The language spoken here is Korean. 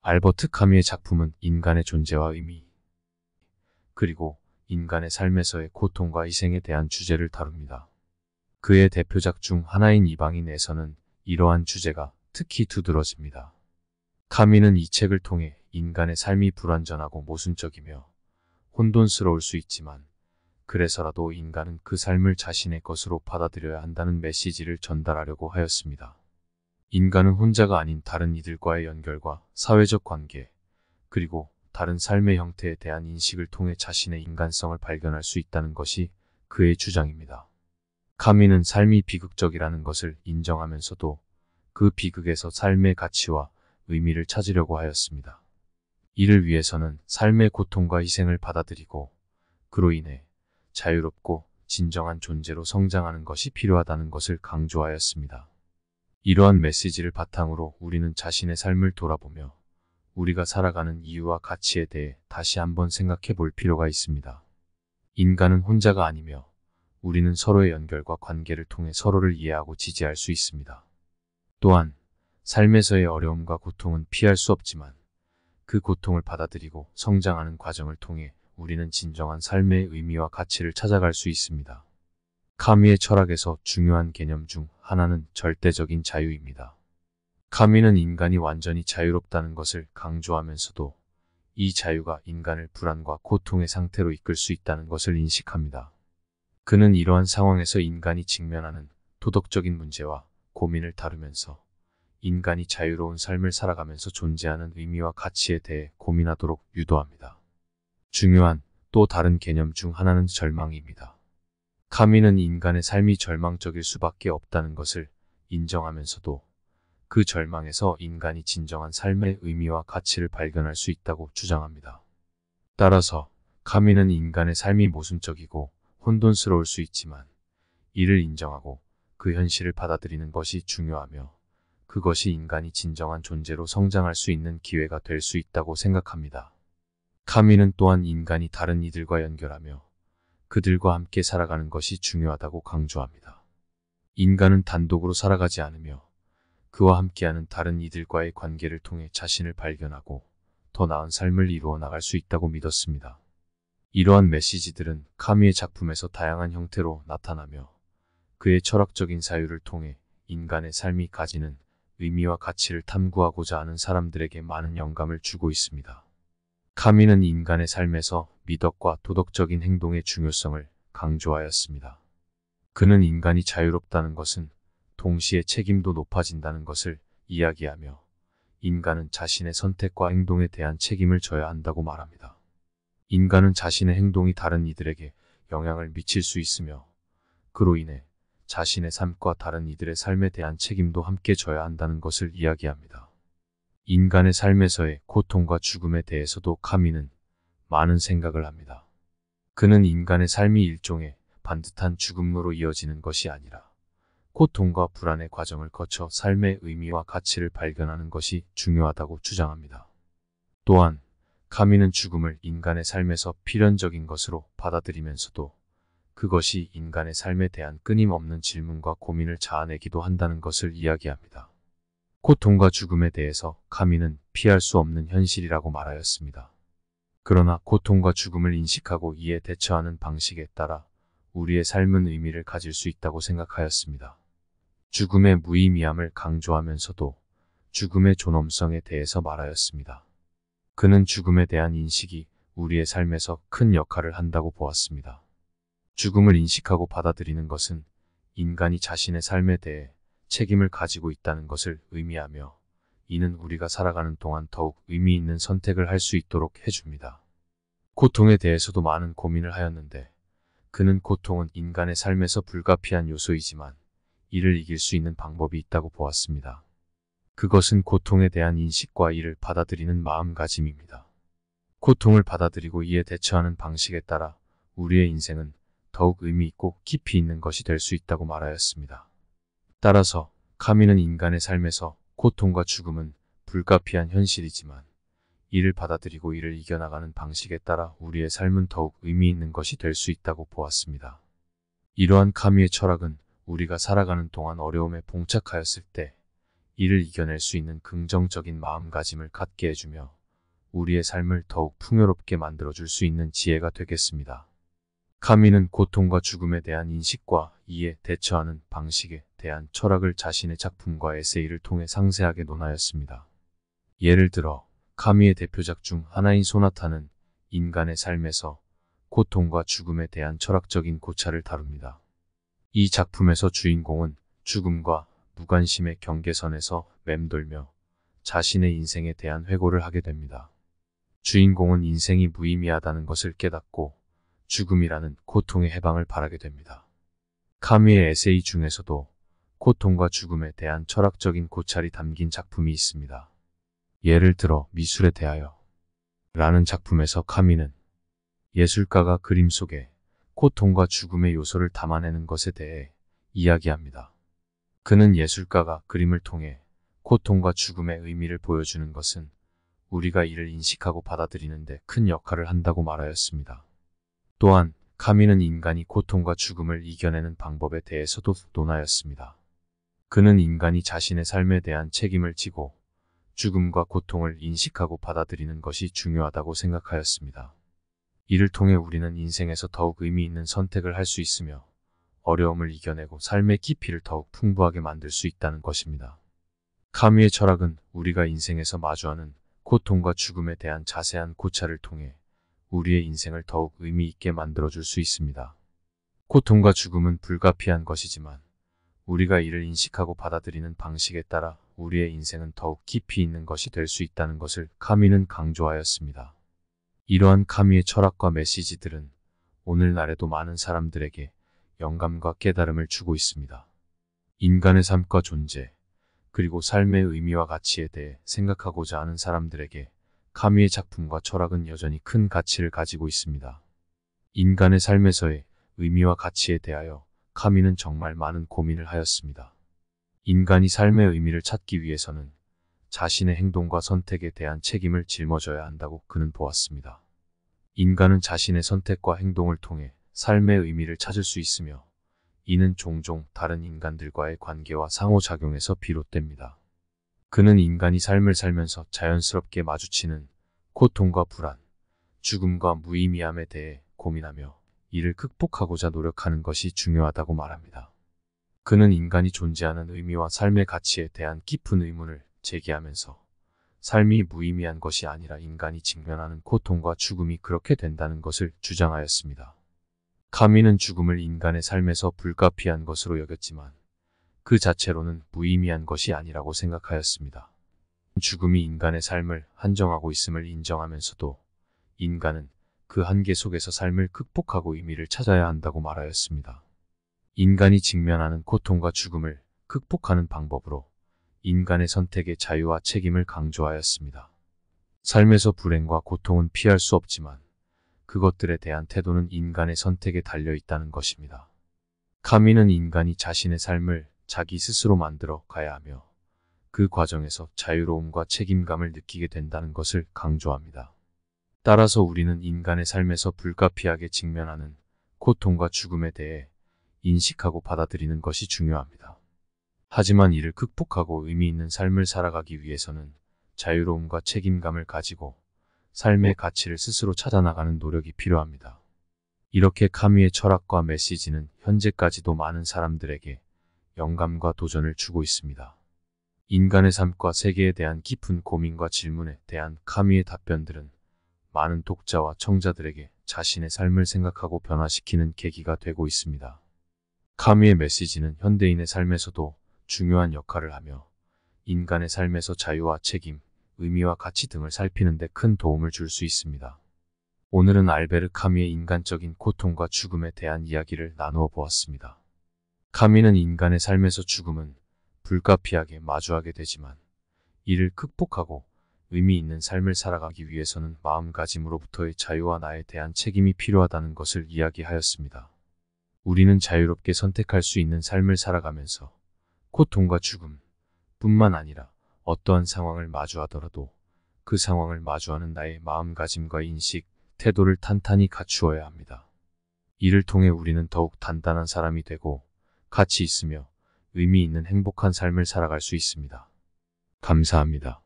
알버트 카뮈의 작품은 인간의 존재와 의미, 그리고 인간의 삶에서의 고통과 희생에 대한 주제를 다룹니다. 그의 대표작 중 하나인 이방인에서는 이러한 주제가 특히 두드러집니다. 카뮈는 이 책을 통해 인간의 삶이 불완전하고 모순적이며 혼돈스러울 수 있지만 그래서라도 인간은 그 삶을 자신의 것으로 받아들여야 한다는 메시지를 전달하려고 하였습니다. 인간은 혼자가 아닌 다른 이들과의 연결과 사회적 관계, 그리고 다른 삶의 형태에 대한 인식을 통해 자신의 인간성을 발견할 수 있다는 것이 그의 주장입니다. 카뮈는 삶이 비극적이라는 것을 인정하면서도 그 비극에서 삶의 가치와 의미를 찾으려고 하였습니다. 이를 위해서는 삶의 고통과 희생을 받아들이고 그로 인해 자유롭고 진정한 존재로 성장하는 것이 필요하다는 것을 강조하였습니다. 이러한 메시지를 바탕으로 우리는 자신의 삶을 돌아보며 우리가 살아가는 이유와 가치에 대해 다시 한번 생각해 볼 필요가 있습니다. 인간은 혼자가 아니며 우리는 서로의 연결과 관계를 통해 서로를 이해하고 지지할 수 있습니다. 또한 삶에서의 어려움과 고통은 피할 수 없지만 그 고통을 받아들이고 성장하는 과정을 통해 우리는 진정한 삶의 의미와 가치를 찾아갈 수 있습니다. 카뮈의 철학에서 중요한 개념 중 하나는 절대적인 자유입니다. 카뮈는 인간이 완전히 자유롭다는 것을 강조하면서도 이 자유가 인간을 불안과 고통의 상태로 이끌 수 있다는 것을 인식합니다. 그는 이러한 상황에서 인간이 직면하는 도덕적인 문제와 고민을 다루면서 인간이 자유로운 삶을 살아가면서 존재하는 의미와 가치에 대해 고민하도록 유도합니다. 중요한 또 다른 개념 중 하나는 절망입니다. 카뮈는 인간의 삶이 절망적일 수밖에 없다는 것을 인정하면서도 그 절망에서 인간이 진정한 삶의 의미와 가치를 발견할 수 있다고 주장합니다. 따라서 카뮈는 인간의 삶이 모순적이고 혼돈스러울 수 있지만 이를 인정하고 그 현실을 받아들이는 것이 중요하며 그것이 인간이 진정한 존재로 성장할 수 있는 기회가 될 수 있다고 생각합니다. 카뮈는 또한 인간이 다른 이들과 연결하며 그들과 함께 살아가는 것이 중요하다고 강조합니다. 인간은 단독으로 살아가지 않으며 그와 함께하는 다른 이들과의 관계를 통해 자신을 발견하고 더 나은 삶을 이루어 나갈 수 있다고 믿었습니다. 이러한 메시지들은 카뮈의 작품에서 다양한 형태로 나타나며 그의 철학적인 사유를 통해 인간의 삶이 가지는 의미와 가치를 탐구하고자 하는 사람들에게 많은 영감을 주고 있습니다. 카뮈는 인간의 삶에서 미덕과 도덕적인 행동의 중요성을 강조하였습니다. 그는 인간이 자유롭다는 것은 동시에 책임도 높아진다는 것을 이야기하며 인간은 자신의 선택과 행동에 대한 책임을 져야 한다고 말합니다. 인간은 자신의 행동이 다른 이들에게 영향을 미칠 수 있으며 그로 인해 자신의 삶과 다른 이들의 삶에 대한 책임도 함께 져야 한다는 것을 이야기합니다. 인간의 삶에서의 고통과 죽음에 대해서도 카뮈는 많은 생각을 합니다. 그는 인간의 삶이 일종의 반듯한 죽음으로 이어지는 것이 아니라 고통과 불안의 과정을 거쳐 삶의 의미와 가치를 발견하는 것이 중요하다고 주장합니다. 또한 카뮈는 죽음을 인간의 삶에서 필연적인 것으로 받아들이면서도 그것이 인간의 삶에 대한 끊임없는 질문과 고민을 자아내기도 한다는 것을 이야기합니다. 고통과 죽음에 대해서 카뮈는 피할 수 없는 현실이라고 말하였습니다. 그러나 고통과 죽음을 인식하고 이에 대처하는 방식에 따라 우리의 삶은 의미를 가질 수 있다고 생각하였습니다. 죽음의 무의미함을 강조하면서도 죽음의 존엄성에 대해서 말하였습니다. 그는 죽음에 대한 인식이 우리의 삶에서 큰 역할을 한다고 보았습니다. 죽음을 인식하고 받아들이는 것은 인간이 자신의 삶에 대해 책임을 가지고 있다는 것을 의미하며 이는 우리가 살아가는 동안 더욱 의미 있는 선택을 할 수 있도록 해줍니다. 고통에 대해서도 많은 고민을 하였는데 그는 고통은 인간의 삶에서 불가피한 요소이지만 이를 이길 수 있는 방법이 있다고 보았습니다. 그것은 고통에 대한 인식과 이를 받아들이는 마음가짐입니다. 고통을 받아들이고 이에 대처하는 방식에 따라 우리의 인생은 더욱 의미 있고 깊이 있는 것이 될 수 있다고 말하였습니다. 따라서 카뮈는 인간의 삶에서 고통과 죽음은 불가피한 현실이지만 이를 받아들이고 이를 이겨나가는 방식에 따라 우리의 삶은 더욱 의미 있는 것이 될 수 있다고 보았습니다. 이러한 카뮈의 철학은 우리가 살아가는 동안 어려움에 봉착하였을 때 이를 이겨낼 수 있는 긍정적인 마음가짐을 갖게 해주며 우리의 삶을 더욱 풍요롭게 만들어줄 수 있는 지혜가 되겠습니다. 카미는 고통과 죽음에 대한 인식과 이에 대처하는 방식에 대한 철학을 자신의 작품과 에세이를 통해 상세하게 논하였습니다. 예를 들어 카미의 대표작 중 하나인 소나타는 인간의 삶에서 고통과 죽음에 대한 철학적인 고찰을 다룹니다. 이 작품에서 주인공은 죽음과 무관심의 경계선에서 맴돌며 자신의 인생에 대한 회고를 하게 됩니다. 주인공은 인생이 무의미하다는 것을 깨닫고 죽음이라는 고통의 해방을 바라게 됩니다. 카미의 에세이 중에서도 고통과 죽음에 대한 철학적인 고찰이 담긴 작품이 있습니다. 예를 들어 미술에 대하여 라는 작품에서 카미는 예술가가 그림 속에 고통과 죽음의 요소를 담아내는 것에 대해 이야기합니다. 그는 예술가가 그림을 통해 고통과 죽음의 의미를 보여주는 것은 우리가 이를 인식하고 받아들이는 데 큰 역할을 한다고 말하였습니다. 또한 카미는 인간이 고통과 죽음을 이겨내는 방법에 대해서도 논하였습니다. 그는 인간이 자신의 삶에 대한 책임을 지고 죽음과 고통을 인식하고 받아들이는 것이 중요하다고 생각하였습니다. 이를 통해 우리는 인생에서 더욱 의미 있는 선택을 할 수 있으며 어려움을 이겨내고 삶의 깊이를 더욱 풍부하게 만들 수 있다는 것입니다. 카미의 철학은 우리가 인생에서 마주하는 고통과 죽음에 대한 자세한 고찰을 통해 우리의 인생을 더욱 의미 있게 만들어줄 수 있습니다. 고통과 죽음은 불가피한 것이지만 우리가 이를 인식하고 받아들이는 방식에 따라 우리의 인생은 더욱 깊이 있는 것이 될 수 있다는 것을 카미는 강조하였습니다. 이러한 카미의 철학과 메시지들은 오늘날에도 많은 사람들에게 영감과 깨달음을 주고 있습니다. 인간의 삶과 존재, 그리고 삶의 의미와 가치에 대해 생각하고자 하는 사람들에게 카미의 작품과 철학은 여전히 큰 가치를 가지고 있습니다. 인간의 삶에서의 의미와 가치에 대하여 카미는 정말 많은 고민을 하였습니다. 인간이 삶의 의미를 찾기 위해서는 자신의 행동과 선택에 대한 책임을 짊어져야 한다고 그는 보았습니다. 인간은 자신의 선택과 행동을 통해 삶의 의미를 찾을 수 있으며 이는 종종 다른 인간들과의 관계와 상호작용에서 비롯됩니다. 그는 인간이 삶을 살면서 자연스럽게 마주치는 고통과 불안, 죽음과 무의미함에 대해 고민하며 이를 극복하고자 노력하는 것이 중요하다고 말합니다. 그는 인간이 존재하는 의미와 삶의 가치에 대한 깊은 의문을 제기하면서 삶이 무의미한 것이 아니라 인간이 직면하는 고통과 죽음이 그렇게 된다는 것을 주장하였습니다. 카미는 죽음을 인간의 삶에서 불가피한 것으로 여겼지만 그 자체로는 무의미한 것이 아니라고 생각하였습니다. 죽음이 인간의 삶을 한정하고 있음을 인정하면서도 인간은 그 한계 속에서 삶을 극복하고 의미를 찾아야 한다고 말하였습니다. 인간이 직면하는 고통과 죽음을 극복하는 방법으로 인간의 선택의 자유와 책임을 강조하였습니다. 삶에서 불행과 고통은 피할 수 없지만 그것들에 대한 태도는 인간의 선택에 달려 있다는 것입니다. 카미는 인간이 자신의 삶을 자기 스스로 만들어 가야 하며 그 과정에서 자유로움과 책임감을 느끼게 된다는 것을 강조합니다. 따라서 우리는 인간의 삶에서 불가피하게 직면하는 고통과 죽음에 대해 인식하고 받아들이는 것이 중요합니다. 하지만 이를 극복하고 의미 있는 삶을 살아가기 위해서는 자유로움과 책임감을 가지고 삶의 가치를 스스로 찾아나가는 노력이 필요합니다. 이렇게 카미의 철학과 메시지는 현재까지도 많은 사람들에게 영감과 도전을 주고 있습니다. 인간의 삶과 세계에 대한 깊은 고민과 질문에 대한 카미의 답변들은 많은 독자와 청자들에게 자신의 삶을 생각하고 변화시키는 계기가 되고 있습니다. 카미의 메시지는 현대인의 삶에서도 중요한 역할을 하며 인간의 삶에서 자유와 책임, 의미와 가치 등을 살피는 데 큰 도움을 줄 수 있습니다. 오늘은 알베르 카미의 인간적인 고통과 죽음에 대한 이야기를 나누어 보았습니다. 카미는 인간의 삶에서 죽음은 불가피하게 마주하게 되지만 이를 극복하고 의미 있는 삶을 살아가기 위해서는 마음가짐으로부터의 자유와 나에 대한 책임이 필요하다는 것을 이야기하였습니다. 우리는 자유롭게 선택할 수 있는 삶을 살아가면서 고통과 죽음 뿐만 아니라 어떠한 상황을 마주하더라도 그 상황을 마주하는 나의 마음가짐과 인식, 태도를 탄탄히 갖추어야 합니다. 이를 통해 우리는 더욱 단단한 사람이 되고 가치 있으며 의미 있는 행복한 삶을 살아갈 수 있습니다. 감사합니다.